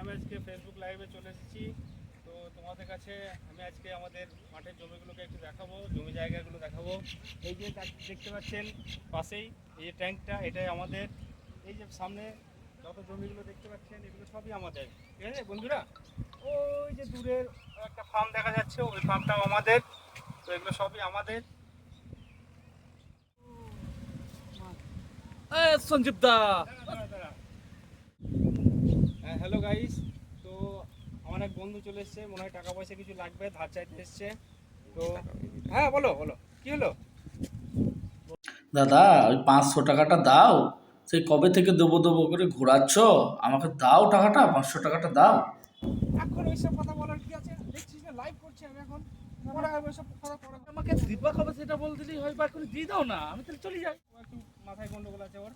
আমি আজকে ফেসবুক লাইভে চলে এসেছি। তো তোমাদের কাছে আমি আজকে আমাদের মাঠের জমিগুলোকে একটু দেখাবো, জমি জায়গাগুলো দেখাবো। এই যে দেখতে পাচ্ছেন পাশেই এই যে ট্যাঙ্কটা, এটাই আমাদের। এই যে সামনে যত জমিগুলো দেখতে পাচ্ছেন এগুলো সবই আমাদের, ঠিক আছে বন্ধুরা। ওই যে দূরের একটা ফার্ম দেখা যাচ্ছে, ওই ফার্মটাও আমাদের। তো এগুলো সবই আমাদের। সঞ্জীব দা, হ্যাঁ হ্যালো গাইস। তো আমার এক বন্ধু চলে এসছে, মনে হয় টাকা পয়সা কিছু লাগবে, ধার চাইতে এসছে। তো হ্যাঁ বলো বলো, কি হলো? দাদা ওই 500 টাকাটা দাও। সেই কবে থেকে দেবো দেবো করে ঘোরাচ্ছ, আমাকে দাও টাকাটা, 500 টাকাটা দাও। এখন ওইসব কথা বলার কি আছে? দেখছিস না লাইভ করছি আমি এখন। পরে হবে ওইসব কথা পরে। আমাকে দিবা কবে সেটা বল দিলেই হয়, বা এখন দিয়ে দাও না, আমি তাহলে চলে যাই। ও একটু মাথায় গন্ডগোল আছে ওর।